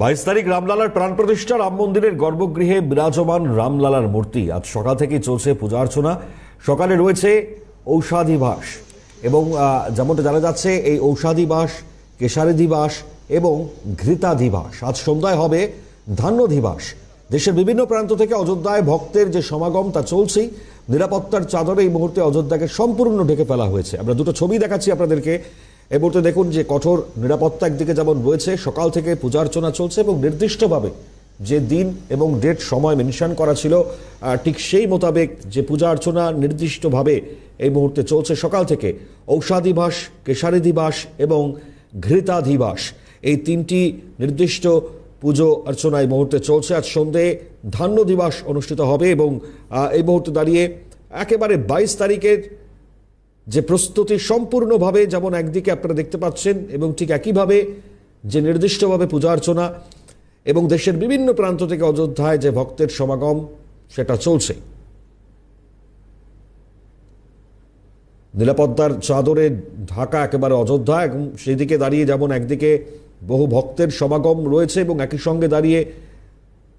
22 তারিখ রামলালার প্রাণ প্রতিষ্ঠা। রাম মন্দিরের গর্ভগৃহে বিরাজমান রামলালার মূর্তি। আজ সকাল থেকেই চলছে পূজা অর্চনা। সকালে রয়েছে ঔষাধিবাস এবং যেমনটা জানা যাচ্ছে এই ঔষাধিবাস, কেশারিধিবাস এবং ঘৃতাধিবাস। আজ সন্ধ্যায় হবে ধান্যধিবাস। দেশের বিভিন্ন প্রান্ত থেকে অযোধ্যায় ভক্তের যে সমাগম তা চলছেই। নিরাপত্তার চাদরে এই মুহূর্তে অযোধ্যাকে সম্পূর্ণ ঢেকে ফেলা হয়েছে। আমরা দুটো ছবি দেখাচ্ছি আপনাদেরকে। এই মুহূর্তে দেখুন যে কঠোর নিরাপত্তা একদিকে যেমন রয়েছে, সকাল থেকে পূজা অর্চনা চলছে এবং নির্দিষ্টভাবে যে দিন এবং ডেট সময় মেনশন করা ছিল ঠিক সেই মোতাবেক যে পূজা অর্চনা নির্দিষ্টভাবে এই মুহূর্তে চলছে সকাল থেকে। ঔষাধিবাস, কেশারিধিবাস এবং ঘৃতাধিবাস, এই তিনটি নির্দিষ্ট পুজো অর্চনা এই মুহূর্তে চলছে। আজ সন্ধ্যে ধান্যদিবাস অনুষ্ঠিত হবে এবং এই মুহূর্তে দাঁড়িয়ে একেবারে 22 তারিখের যে প্রস্তুতি সম্পূর্ণভাবে যেমন একদিকে আপনারা দেখতে পাচ্ছেন এবং ঠিক একইভাবে যে নির্দিষ্টভাবে পূজা অর্চনা এবং দেশের বিভিন্ন প্রান্ত থেকে অযোধ্যায় যে ভক্তের সমাগম সেটা চলছে। নিরাপত্তার চাদরে ঢাকা একেবারে অযোধ্যা এবং সেই দিকে দাঁড়িয়ে যেমন একদিকে বহু ভক্তের সমাগম রয়েছে এবং একই সঙ্গে দাঁড়িয়ে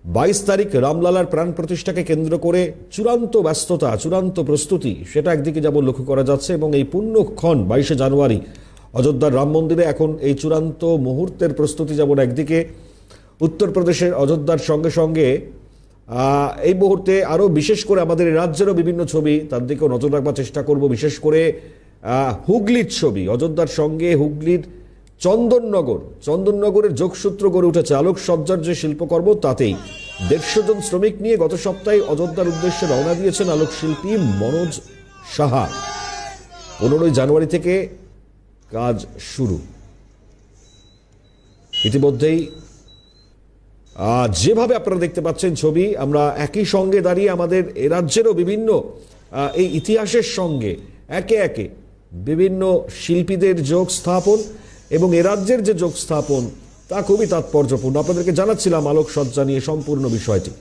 22 তারিখ রামলালার প্রাণ প্রতিষ্ঠাকে কেন্দ্র করে চূড়ান্ত ব্যস্ততা, চূড়ান্ত প্রস্তুতি সেটা একদিকে যেমন লক্ষ্য করা যাচ্ছে। এবং এই পুণ্যক্ষণ 22শে জানুয়ারি অযোধ্যার রাম মন্দিরে এখন এই চূড়ান্ত মুহূর্তের প্রস্তুতি যেমন একদিকে, উত্তরপ্রদেশের অযোধ্যার সঙ্গে সঙ্গে এই মুহূর্তে আরও বিশেষ করে আমাদের রাজ্যেরও বিভিন্ন ছবি তার দিকেও নজর রাখবার চেষ্টা করব। বিশেষ করে হুগলির ছবি, অযোধ্যার সঙ্গে হুগলির চন্দননগরের যোগসূত্র গড়ে উঠেছে। আলোকসজ্জার যে শিল্পকর্ম তাতেই 150 জন শ্রমিক নিয়ে গত সপ্তাহে অযোধ্যার উদ্দেশ্যে রওনা দিয়েছেন আলোকশিল্পী মনোজ সাহা। 15 জানুয়ারি থেকে কাজ শুরু। ইতিমধ্যেই যেভাবে আপনারা দেখতে পাচ্ছেন ছবি, আমরা একই সঙ্গে দাঁড়িয়ে আমাদের এ রাজ্যেরও বিভিন্ন এই ইতিহাসের সঙ্গে একে একে বিভিন্ন শিল্পীদের যোগ স্থাপন এবং এ রাজ্যের যে যোগ স্থাপন তা খুবই তাৎপর্যপূর্ণ। আপনাদেরকে জানাচ্ছিলাম আলোকসজ্জা নিয়ে সম্পূর্ণ বিষয়টি।